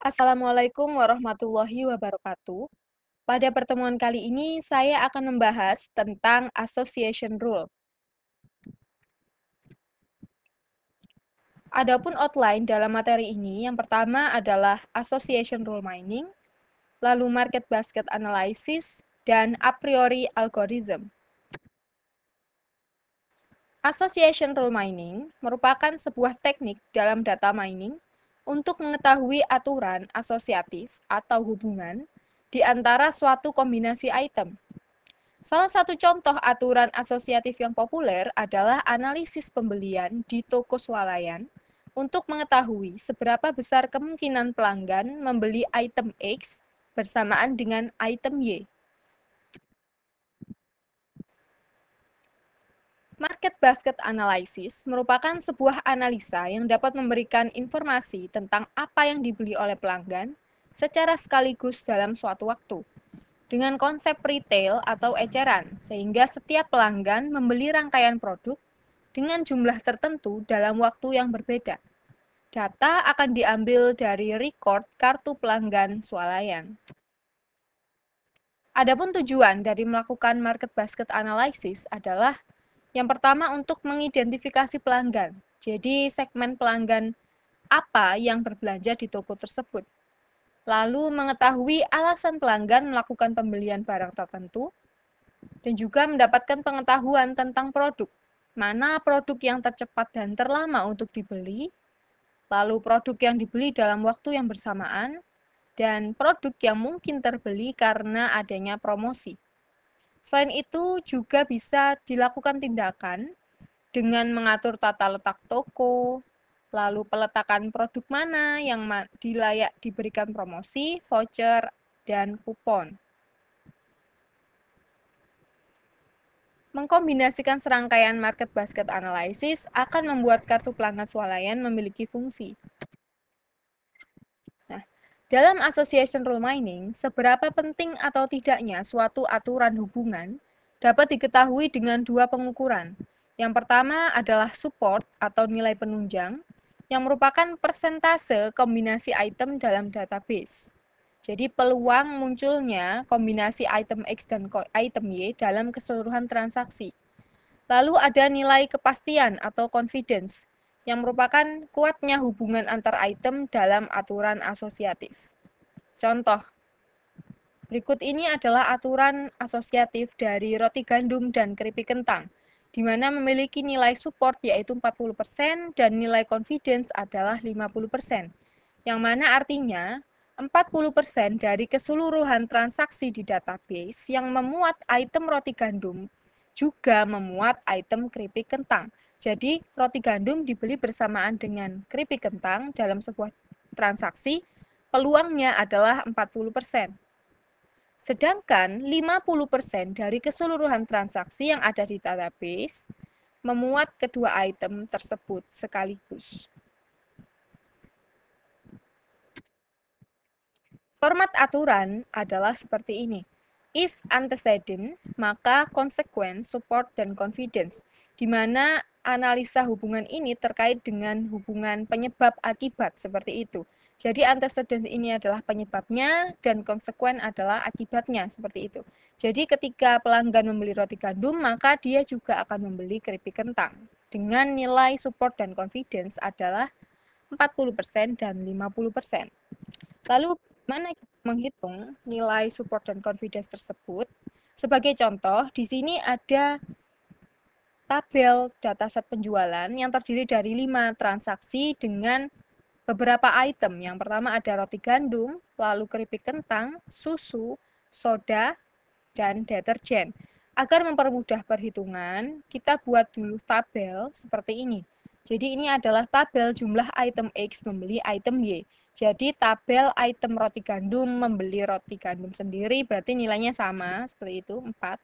Assalamualaikum warahmatullahi wabarakatuh. Pada pertemuan kali ini, saya akan membahas tentang association rule. Adapun outline dalam materi ini, yang pertama adalah association rule mining, lalu market basket analysis, dan a priori algorithm. Association rule mining merupakan sebuah teknik dalam data mining untuk mengetahui aturan asosiatif atau hubungan di antara suatu kombinasi item. Salah satu contoh aturan asosiatif yang populer adalah analisis pembelian di toko swalayan untuk mengetahui seberapa besar kemungkinan pelanggan membeli item X bersamaan dengan item Y. Market basket analysis merupakan sebuah analisa yang dapat memberikan informasi tentang apa yang dibeli oleh pelanggan secara sekaligus dalam suatu waktu, dengan konsep retail atau eceran, sehingga setiap pelanggan membeli rangkaian produk dengan jumlah tertentu dalam waktu yang berbeda. Data akan diambil dari record kartu pelanggan swalayan. Adapun tujuan dari melakukan market basket analysis adalah yang pertama untuk mengidentifikasi pelanggan. Jadi segmen pelanggan apa yang berbelanja di toko tersebut. Lalu mengetahui alasan pelanggan melakukan pembelian barang tertentu dan juga mendapatkan pengetahuan tentang produk. Mana produk yang tercepat dan terlama untuk dibeli, lalu produk yang dibeli dalam waktu yang bersamaan, dan produk yang mungkin terbeli karena adanya promosi. Selain itu, juga bisa dilakukan tindakan dengan mengatur tata letak toko, lalu peletakan produk mana yang layak diberikan promosi, voucher, dan kupon. Mengkombinasikan serangkaian market basket analysis akan membuat kartu pelanggan swalayan memiliki fungsi. Nah, dalam association rule mining, seberapa penting atau tidaknya suatu aturan hubungan dapat diketahui dengan dua pengukuran. Yang pertama adalah support atau nilai penunjang, yang merupakan persentase kombinasi item dalam database. Jadi peluang munculnya kombinasi item X dan item Y dalam keseluruhan transaksi. Lalu ada nilai kepastian atau confidence, yang merupakan kuatnya hubungan antar item dalam aturan asosiatif. Contoh, berikut ini adalah aturan asosiatif dari roti gandum dan keripik kentang, di mana memiliki nilai support yaitu 40% dan nilai confidence adalah 50%, yang mana artinya 40% dari keseluruhan transaksi di database yang memuat item roti gandum juga memuat item keripik kentang. Jadi, roti gandum dibeli bersamaan dengan keripik kentang dalam sebuah transaksi, peluangnya adalah 40%. Sedangkan 50% dari keseluruhan transaksi yang ada di database memuat kedua item tersebut sekaligus. Format aturan adalah seperti ini. If antecedent, maka consequent, support, dan confidence, di mana analisa hubungan ini terkait dengan hubungan penyebab akibat seperti itu. Jadi antecedent ini adalah penyebabnya dan consequent adalah akibatnya seperti itu. Jadi ketika pelanggan membeli roti gandum, maka dia juga akan membeli keripik kentang. Dengan nilai support dan confidence adalah 40% dan 50%. Lalu mana menghitung nilai support dan confidence tersebut? Sebagai contoh, di sini ada tabel dataset penjualan yang terdiri dari 5 transaksi dengan beberapa item. Yang pertama ada roti gandum, lalu keripik kentang, susu, soda, dan deterjen. Agar mempermudah perhitungan, kita buat dulu tabel seperti ini. Jadi ini adalah tabel jumlah item X membeli item Y. Jadi tabel item roti gandum membeli roti gandum sendiri berarti nilainya sama, seperti itu, 4.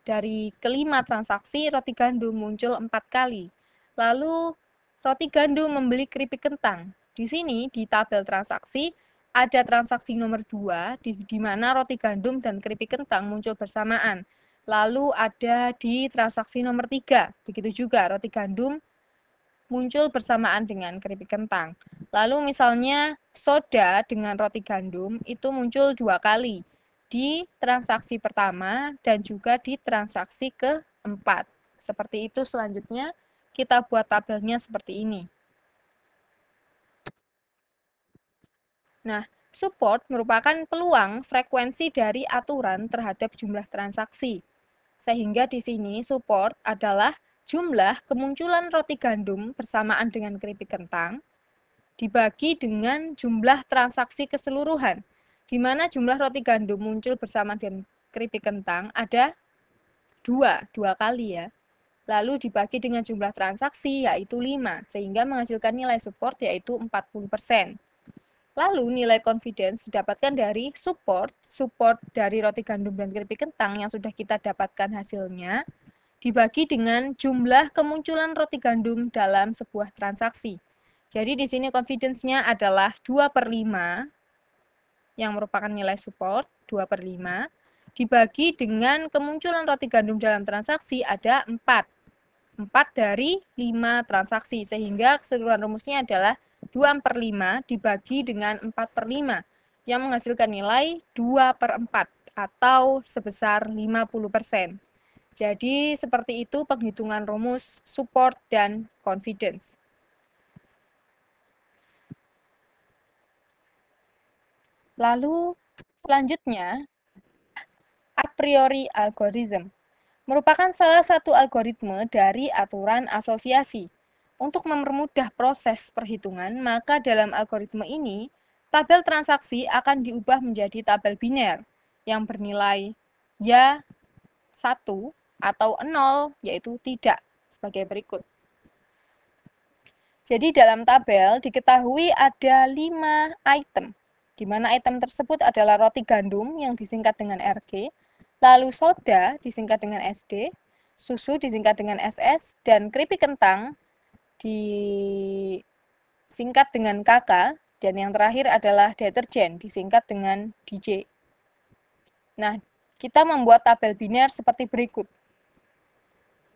Dari kelima transaksi, roti gandum muncul 4 kali. Lalu roti gandum membeli keripik kentang. Di sini, di tabel transaksi, ada transaksi nomor 2, di mana roti gandum dan keripik kentang muncul bersamaan. Lalu ada di transaksi nomor 3, begitu juga roti gandum muncul bersamaan dengan keripik kentang. Lalu misalnya soda dengan roti gandum itu muncul 2 kali di transaksi pertama dan juga di transaksi keempat. Seperti itu selanjutnya kita buat tabelnya seperti ini. Nah, support merupakan peluang frekuensi dari aturan terhadap jumlah transaksi. Sehingga di sini support adalah jumlah kemunculan roti gandum bersamaan dengan keripik kentang dibagi dengan jumlah transaksi keseluruhan, di mana jumlah roti gandum muncul bersama dengan keripik kentang ada dua kali ya. Lalu dibagi dengan jumlah transaksi yaitu 5, sehingga menghasilkan nilai support yaitu 40%. Lalu nilai confidence didapatkan dari support dari roti gandum dan keripik kentang yang sudah kita dapatkan hasilnya, dibagi dengan jumlah kemunculan roti gandum dalam sebuah transaksi. Jadi di sini confidence-nya adalah 2/5 yang merupakan nilai support, 2/5, dibagi dengan kemunculan roti gandum dalam transaksi ada 4. 4 dari 5 transaksi, sehingga keseluruhan rumusnya adalah 2/5 dibagi dengan 4/5, yang menghasilkan nilai 2/4 atau sebesar 50%. Jadi seperti itu penghitungan rumus support dan confidence. Lalu selanjutnya, a priori algorithm merupakan salah satu algoritme dari aturan asosiasi. Untuk mempermudah proses perhitungan, maka dalam algoritme ini, tabel transaksi akan diubah menjadi tabel biner yang bernilai ya 1 atau 0, yaitu tidak, sebagai berikut. Jadi dalam tabel diketahui ada 5 item, di mana item tersebut adalah roti gandum yang disingkat dengan RG, lalu soda disingkat dengan SD, susu disingkat dengan SS, dan keripik kentang disingkat dengan KK, dan yang terakhir adalah deterjen disingkat dengan DJ. Nah, kita membuat tabel biner seperti berikut.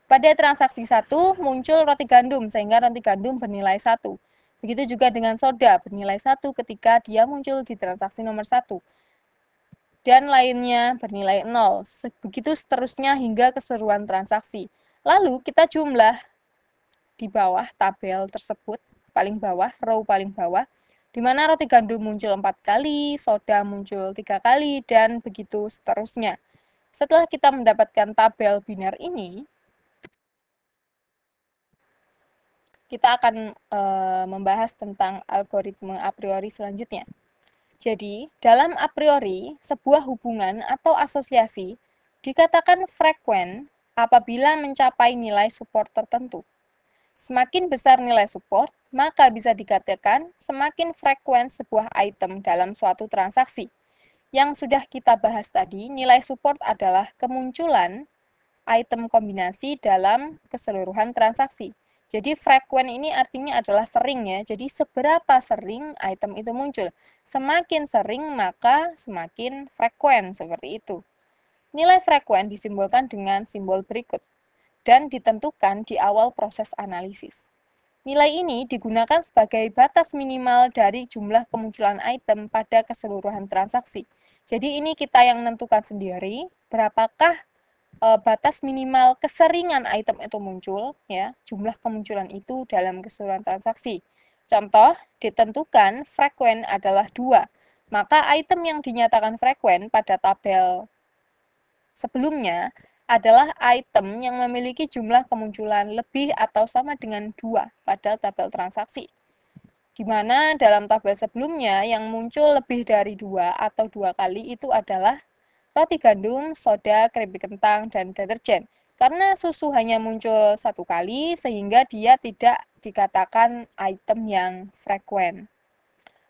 Pada transaksi 1 muncul roti gandum sehingga roti gandum bernilai 1. Begitu juga dengan soda bernilai 1 ketika dia muncul di transaksi nomor 1. Dan lainnya bernilai 0. Begitu seterusnya hingga keseluruhan transaksi. Lalu kita jumlah di bawah tabel tersebut, paling bawah, row paling bawah, di mana roti gandum muncul 4 kali, soda muncul 3 kali, dan begitu seterusnya. Setelah kita mendapatkan tabel biner ini, kita akan membahas tentang algoritma a priori selanjutnya. Jadi, dalam a priori, sebuah hubungan atau asosiasi dikatakan frekuen apabila mencapai nilai support tertentu. Semakin besar nilai support, maka bisa dikatakan semakin frekuen sebuah item dalam suatu transaksi. Yang sudah kita bahas tadi, nilai support adalah kemunculan item kombinasi dalam keseluruhan transaksi. Jadi frekuen ini artinya adalah sering ya. Jadi seberapa sering item itu muncul. Semakin sering maka semakin frekuen seperti itu. Nilai frekuen disimbolkan dengan simbol berikut dan ditentukan di awal proses analisis. Nilai ini digunakan sebagai batas minimal dari jumlah kemunculan item pada keseluruhan transaksi. Jadi ini kita yang menentukan sendiri berapakah batas minimal keseringan item itu muncul, ya, jumlah kemunculan itu dalam keseluruhan transaksi. Contoh, ditentukan frekuen adalah 2. Maka item yang dinyatakan frekuen pada tabel sebelumnya adalah item yang memiliki jumlah kemunculan lebih atau sama dengan 2 pada tabel transaksi. Di mana dalam tabel sebelumnya yang muncul lebih dari 2 atau 2 kali itu adalah roti gandum, soda, keripik kentang, dan deterjen. Karena susu hanya muncul 1 kali, sehingga dia tidak dikatakan item yang frekuen.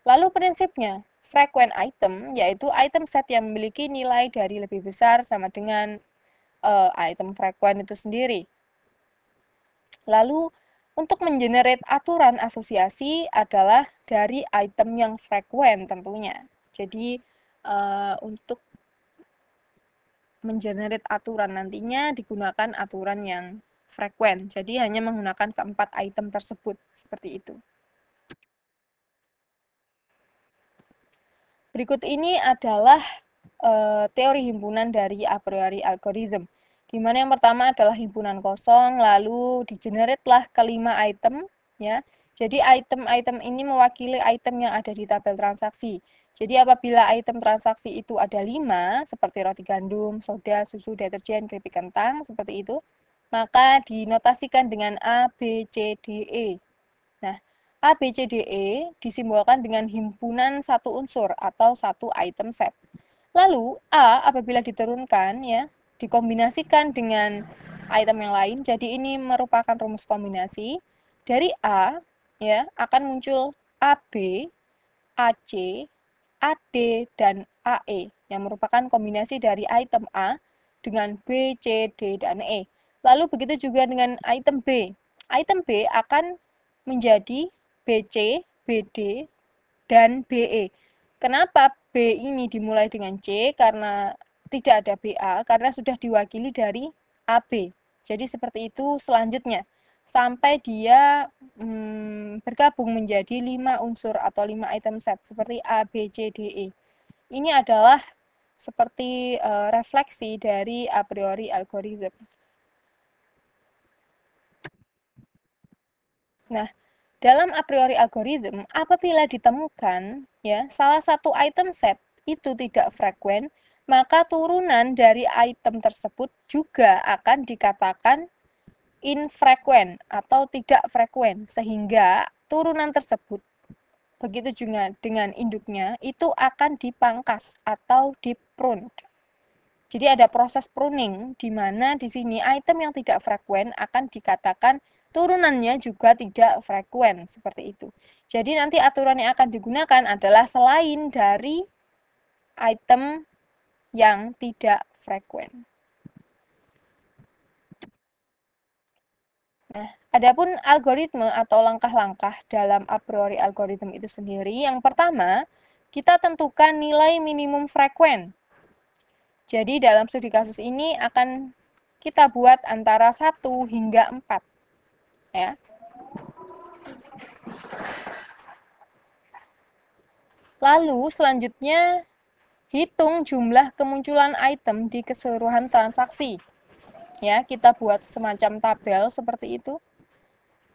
Lalu prinsipnya, frekuen item, yaitu item set yang memiliki nilai dari lebih besar sama dengan item frekuen itu sendiri. Lalu, untuk mengenerate aturan asosiasi adalah dari item yang frekuen tentunya. Jadi, untuk mengenerate aturan nantinya digunakan aturan yang frekuen. Jadi hanya menggunakan keempat item tersebut, seperti itu. Berikut ini adalah teori himpunan dari a priori algorithm, di mana yang pertama adalah himpunan kosong, lalu di-generate-lah kelima item, ya. Jadi item-item ini mewakili item yang ada di tabel transaksi. Jadi apabila item transaksi itu ada 5, seperti roti gandum, soda, susu, deterjen, keripik kentang, seperti itu, maka dinotasikan dengan A, B, C, D, E. Nah, A, B, C, D, E disimbolkan dengan himpunan satu unsur atau satu item set. Lalu A apabila diturunkan ya, dikombinasikan dengan item yang lain, jadi ini merupakan rumus kombinasi. Dari A ya akan muncul AB, AC, AD dan AE yang merupakan kombinasi dari item A dengan B, C, D dan E. Lalu begitu juga dengan item B. Item B akan menjadi BC, BD dan BE. Kenapa B ini dimulai dengan C? Karena tidak ada BA, karena sudah diwakili dari AB. Jadi seperti itu selanjutnya. Sampai dia bergabung menjadi 5 unsur atau 5 item set, seperti A, B, C, D, E. Ini adalah seperti refleksi dari a priori algorithm. Nah, dalam a priori algorithm, apabila ditemukan ya salah satu item set itu tidak frekuen, maka turunan dari item tersebut juga akan dikatakan infrekuen atau tidak frekuen, sehingga turunan tersebut begitu juga dengan induknya itu akan dipangkas atau diprune. Jadi ada proses pruning di mana di sini item yang tidak frekuen akan dikatakan turunannya juga tidak frekuen, seperti itu. Jadi nanti aturan yang akan digunakan adalah selain dari item yang tidak frekuen. Nah, adapun algoritme atau langkah-langkah dalam a priori algorithm itu sendiri, yang pertama, kita tentukan nilai minimum frekuen. Jadi dalam studi kasus ini akan kita buat antara 1 hingga 4. Ya. Lalu selanjutnya hitung jumlah kemunculan item di keseluruhan transaksi. Ya, kita buat semacam tabel seperti itu.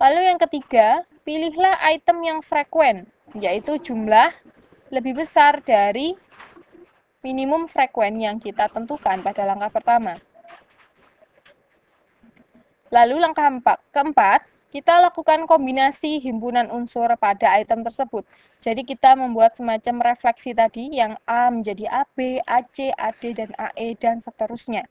Lalu yang ketiga, pilihlah item yang frekuen, yaitu jumlah lebih besar dari minimum frekuen yang kita tentukan pada langkah pertama. Lalu langkah keempat, kita lakukan kombinasi himpunan unsur pada item tersebut. Jadi kita membuat semacam refleksi tadi yang A menjadi AB, AC, AD, dan AE, dan seterusnya.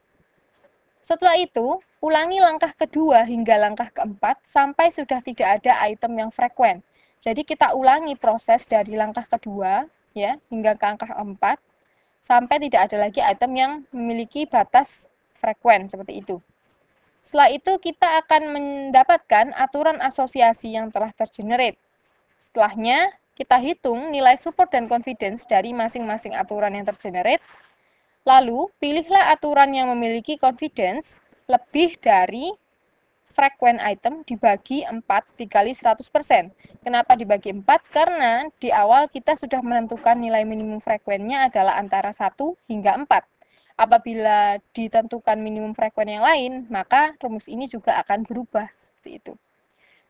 Setelah itu, ulangi langkah kedua hingga langkah keempat sampai sudah tidak ada item yang frekuen. Jadi kita ulangi proses dari langkah kedua ya hingga ke angka 4 sampai tidak ada lagi item yang memiliki batas frekuen seperti itu. Setelah itu kita akan mendapatkan aturan asosiasi yang telah tergenerate. Setelahnya kita hitung nilai support dan confidence dari masing-masing aturan yang tergenerate. Lalu, pilihlah aturan yang memiliki confidence lebih dari frekuen item dibagi 4 dikali 100%. Kenapa dibagi 4? Karena di awal kita sudah menentukan nilai minimum frekuennya adalah antara 1 hingga 4. Apabila ditentukan minimum frekuen yang lain, maka rumus ini juga akan berubah seperti itu.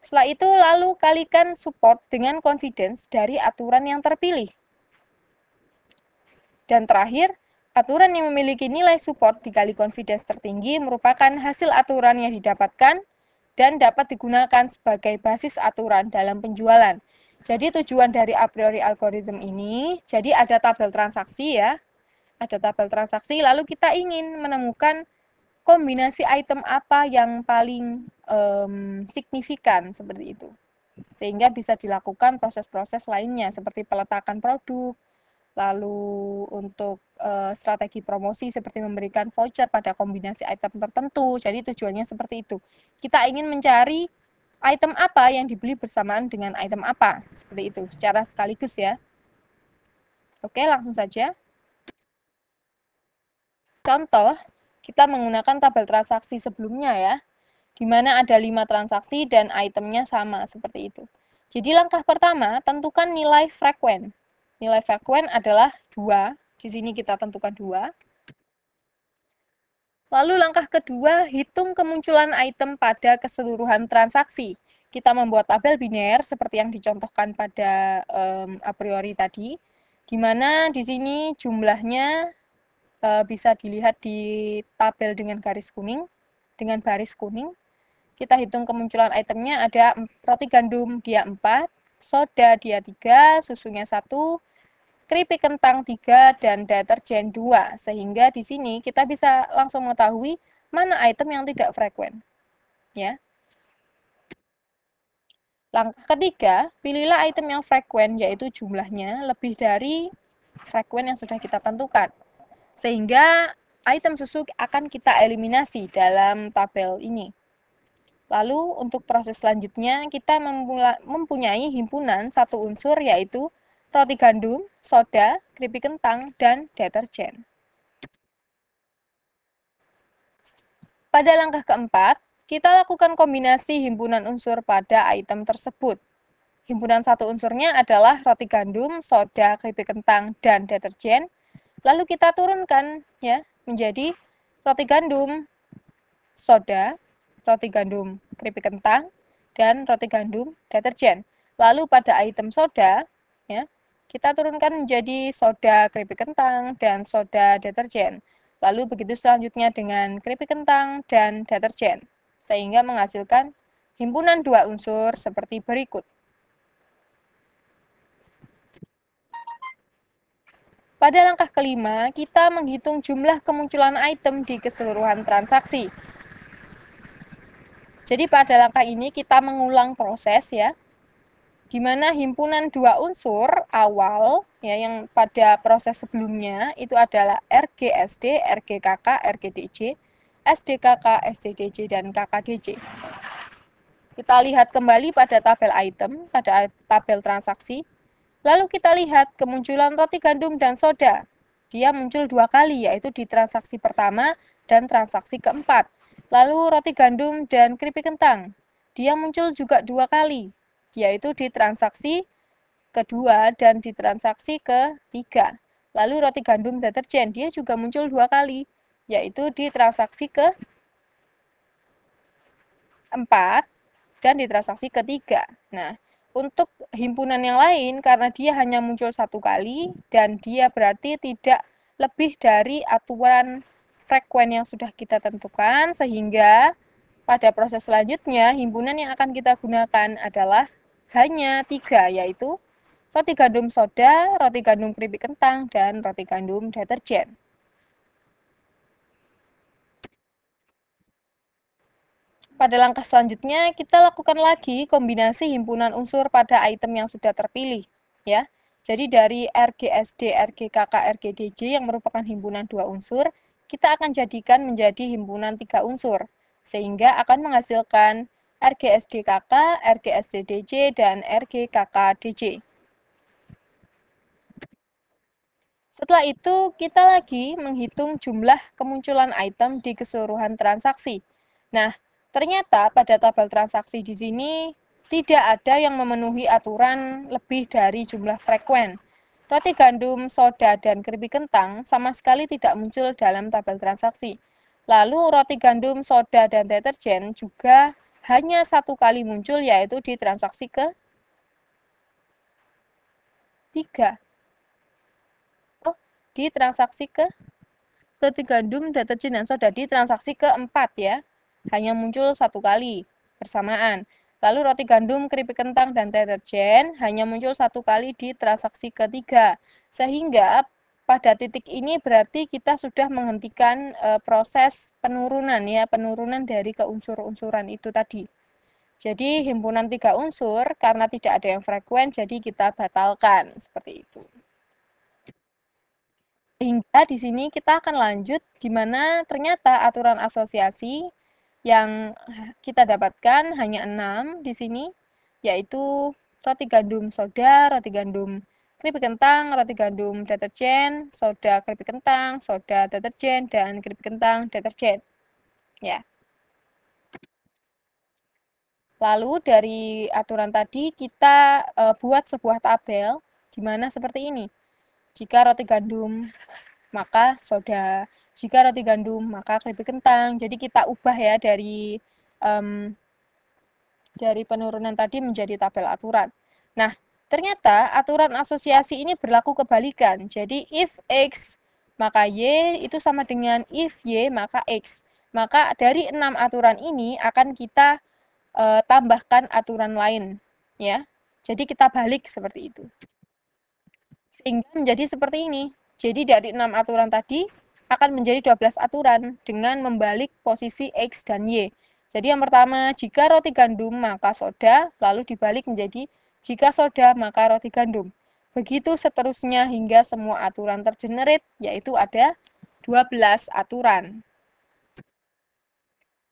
Setelah itu, lalu kalikan support dengan confidence dari aturan yang terpilih. Dan terakhir, aturan yang memiliki nilai support dikali confidence tertinggi merupakan hasil aturan yang didapatkan dan dapat digunakan sebagai basis aturan dalam penjualan. Jadi tujuan dari a priori algorithm ini, jadi ada tabel transaksi ya, ada tabel transaksi, lalu kita ingin menemukan kombinasi item apa yang paling signifikan, seperti itu. Sehingga bisa dilakukan proses-proses lainnya, seperti peletakan produk, lalu untuk strategi promosi seperti memberikan voucher pada kombinasi item tertentu. Jadi tujuannya seperti itu. Kita ingin mencari item apa yang dibeli bersamaan dengan item apa. Seperti itu, secara sekaligus ya. Oke, langsung saja. Contoh, kita menggunakan tabel transaksi sebelumnya ya. di mana ada 5 transaksi dan itemnya sama, seperti itu. Jadi langkah pertama, tentukan nilai frekuen. Nilai frekuen adalah 2, di sini kita tentukan 2. Lalu langkah kedua, hitung kemunculan item pada keseluruhan transaksi. Kita membuat tabel biner seperti yang dicontohkan pada a priori tadi, di mana di sini jumlahnya bisa dilihat di tabel dengan garis kuning, dengan baris kuning. Kita hitung kemunculan itemnya ada roti gandum dia 4, soda dia 3, susunya 1, keripik kentang 3, dan deterjen 2. Sehingga di sini kita bisa langsung mengetahui mana item yang tidak frekuen. Ya. Langkah ketiga, pilihlah item yang frekuen, yaitu jumlahnya lebih dari frekuen yang sudah kita tentukan. Sehingga item susu akan kita eliminasi dalam tabel ini. Lalu untuk proses selanjutnya kita mempunyai himpunan satu unsur yaitu roti gandum, soda, keripik kentang, dan deterjen. Pada langkah keempat, kita lakukan kombinasi himpunan unsur pada item tersebut. Himpunan satu unsurnya adalah roti gandum, soda, keripik kentang, dan deterjen. Lalu kita turunkan ya menjadi roti gandum, soda, roti gandum, keripik kentang, dan roti gandum, deterjen. Lalu pada item soda, ya, kita turunkan menjadi soda keripik kentang dan soda deterjen. Lalu begitu selanjutnya dengan keripik kentang dan deterjen, sehingga menghasilkan himpunan dua unsur seperti berikut. Pada langkah kelima, kita menghitung jumlah kemunculan item di keseluruhan transaksi. Jadi pada langkah ini kita mengulang proses ya, di mana himpunan dua unsur awal ya yang pada proses sebelumnya itu adalah RGSD, RGKK, RGDJ, SDKK, SDDJ, dan KKDJ. Kita lihat kembali pada tabel item, pada tabel transaksi. Lalu kita lihat kemunculan roti gandum dan soda. Dia muncul 2 kali, yaitu di transaksi pertama dan transaksi keempat. Lalu roti gandum dan keripik kentang. Dia muncul juga 2 kali, yaitu di transaksi kedua dan di transaksi ketiga. Lalu roti gandum deterjen, dia juga muncul 2 kali, yaitu di transaksi keempat dan di transaksi ketiga. Nah, untuk himpunan yang lain, karena dia hanya muncul 1 kali, dan dia berarti tidak lebih dari aturan frekuen yang sudah kita tentukan, sehingga pada proses selanjutnya, himpunan yang akan kita gunakan adalah hanya 3, yaitu roti gandum soda, roti gandum keripik kentang, dan roti gandum deterjen. Pada langkah selanjutnya, kita lakukan lagi kombinasi himpunan unsur pada item yang sudah terpilih. Ya. Jadi dari RGSD, RGKK, RGDJ yang merupakan himpunan 2 unsur, kita akan jadikan menjadi himpunan 3 unsur, sehingga akan menghasilkan RGSDKK, RGSDDJ, dan RGKKDJ. Setelah itu, kita lagi menghitung jumlah kemunculan item di keseluruhan transaksi. Nah, ternyata pada tabel transaksi di sini tidak ada yang memenuhi aturan lebih dari jumlah frekuen. Roti gandum, soda, dan keripik kentang sama sekali tidak muncul dalam tabel transaksi. Lalu roti gandum, soda, dan deterjen juga hanya 1 kali muncul, yaitu di transaksi ke-3. Oh, di transaksi roti gandum, deterjen, dan soda di transaksi keempat ya, hanya muncul 1 kali bersamaan. Lalu roti gandum, keripik kentang, dan deterjen hanya muncul 1 kali di transaksi ketiga. Sehingga pada titik ini berarti kita sudah menghentikan proses penurunan ya, penurunan dari keunsur-unsuran itu tadi. Jadi himpunan 3 unsur karena tidak ada yang frekuen, jadi kita batalkan seperti itu. Hingga di sini kita akan lanjut di mana ternyata aturan asosiasi yang kita dapatkan hanya 6 di sini, yaitu roti gandum soda, roti gandum keripik kentang, roti gandum deterjen, soda keripik kentang, soda deterjen, dan keripik kentang deterjen. Ya. Lalu dari aturan tadi kita buat sebuah tabel di mana seperti ini. Jika roti gandum maka soda, jika roti gandum maka keripik kentang. Jadi kita ubah ya dari penurunan tadi menjadi tabel aturan. Nah, ternyata aturan asosiasi ini berlaku kebalikan. Jadi if X maka Y itu sama dengan if Y maka X. Maka dari 6 aturan ini akan kita tambahkan aturan lain, ya. Jadi kita balik seperti itu. Sehingga menjadi seperti ini. Jadi dari 6 aturan tadi akan menjadi 12 aturan dengan membalik posisi X dan Y. Jadi yang pertama, jika roti gandum maka soda, lalu dibalik menjadi jika soda maka roti gandum. Begitu seterusnya hingga semua aturan tergenerate, yaitu ada 12 aturan.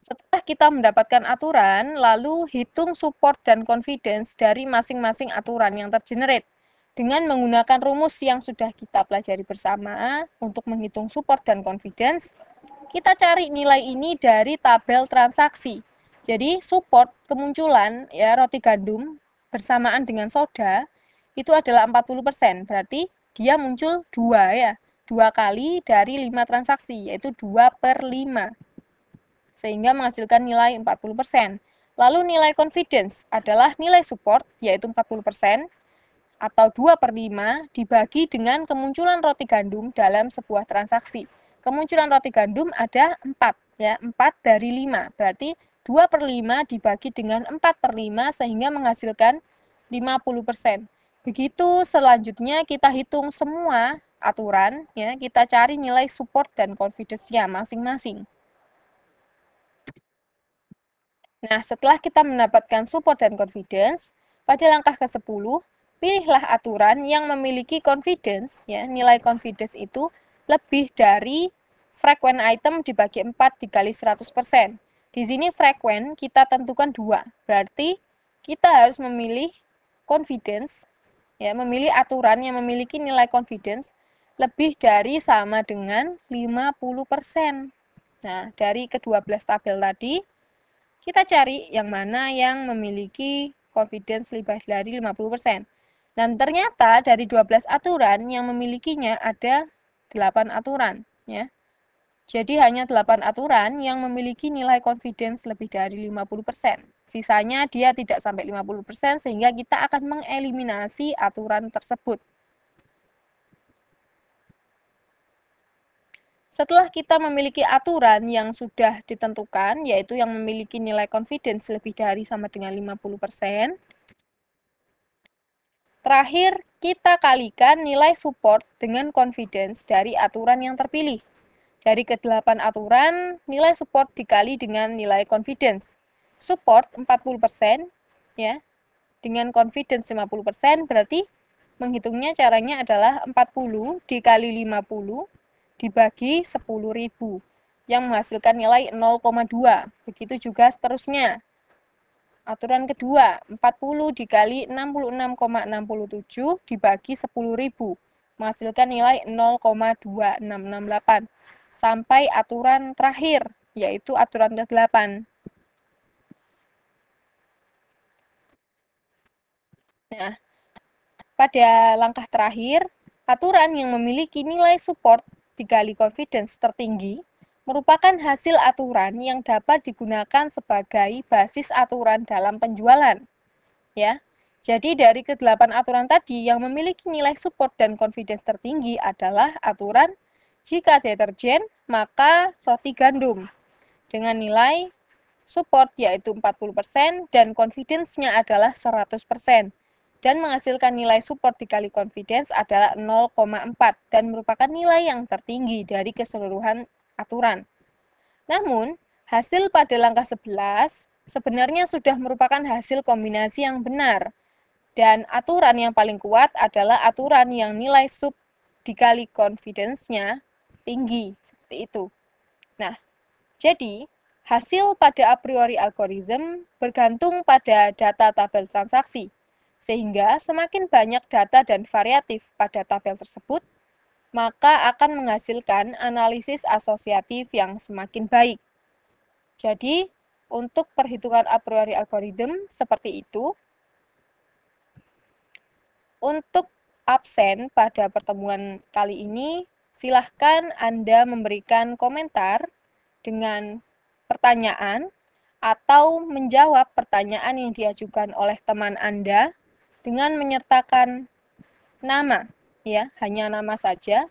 Setelah kita mendapatkan aturan, lalu hitung support dan confidence dari masing-masing aturan yang tergenerate. Dengan menggunakan rumus yang sudah kita pelajari bersama untuk menghitung support dan confidence, kita cari nilai ini dari tabel transaksi. Jadi support kemunculan ya roti gandum bersamaan dengan soda itu adalah 40%. Berarti dia muncul 2 ya. 2 kali dari 5 transaksi, yaitu 2/5. Sehingga menghasilkan nilai 40%. Lalu nilai confidence adalah nilai support, yaitu 40%, atau 2/5 dibagi dengan kemunculan roti gandum dalam sebuah transaksi. Kemunculan roti gandum ada 4, ya, 4 dari 5. Berarti 2/5 dibagi dengan 4/5 sehingga menghasilkan 50%. Begitu selanjutnya kita hitung semua aturan, ya, kita cari nilai support dan confidence-nya masing-masing. Nah, setelah kita mendapatkan support dan confidence, pada langkah ke-10, pilihlah aturan yang memiliki confidence, ya, nilai confidence itu lebih dari frequent item dibagi 4 dikali 100%. Di sini frequent kita tentukan 2, berarti kita harus memilih confidence, ya, memilih aturan yang memiliki nilai confidence lebih dari sama dengan 50%. Nah, dari ke-12 tabel tadi, kita cari yang mana yang memiliki confidence lebih dari 50%. Dan ternyata dari 12 aturan yang memilikinya ada 8 aturan, ya. Jadi hanya 8 aturan yang memiliki nilai confidence lebih dari 50%. Sisanya dia tidak sampai 50% sehingga kita akan mengeliminasi aturan tersebut. Setelah kita memiliki aturan yang sudah ditentukan, yaitu yang memiliki nilai confidence lebih dari sama dengan 50%, terakhir kita kalikan nilai support dengan confidence dari aturan yang terpilih. Dari ke-8 aturan, nilai support dikali dengan nilai confidence. Support 40%, ya, dengan confidence 50%, berarti menghitungnya caranya adalah 40 dikali 50 dibagi 10.000 yang menghasilkan nilai 0,2. Begitu juga seterusnya. Aturan kedua, 40 dikali 66,67 dibagi 10.000 menghasilkan nilai 0,2668. Sampai aturan terakhir, yaitu aturan ke-8. Nah, pada langkah terakhir, aturan yang memiliki nilai support dikali confidence tertinggi merupakan hasil aturan yang dapat digunakan sebagai basis aturan dalam penjualan. Ya. Jadi dari ke-8 aturan tadi yang memiliki nilai support dan confidence tertinggi adalah aturan jika deterjen maka roti gandum dengan nilai support yaitu 40% dan confidence-nya adalah 100%. Dan menghasilkan nilai support dikali confidence adalah 0,4 dan merupakan nilai yang tertinggi dari keseluruhan aturan. Namun, hasil pada langkah 11 sebenarnya sudah merupakan hasil kombinasi yang benar. Dan aturan yang paling kuat adalah aturan yang nilai sub dikali confidence-nya tinggi, seperti itu. Nah, jadi hasil pada a priori algorithm bergantung pada data tabel transaksi. Sehingga semakin banyak data dan variatif pada tabel tersebut, maka akan menghasilkan analisis asosiatif yang semakin baik. Jadi, untuk perhitungan a priori algorithm seperti itu. Untuk absen pada pertemuan kali ini, silahkan Anda memberikan komentar dengan pertanyaan atau menjawab pertanyaan yang diajukan oleh teman Anda dengan menyertakan nama, ya, hanya nama saja.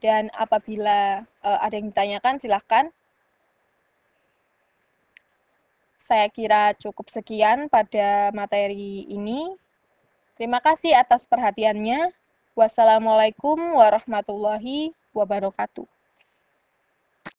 Dan apabila ada yang ditanyakan, silahkan. Saya kira cukup sekian pada materi ini. Terima kasih atas perhatiannya. Wassalamualaikum warahmatullahi wabarakatuh.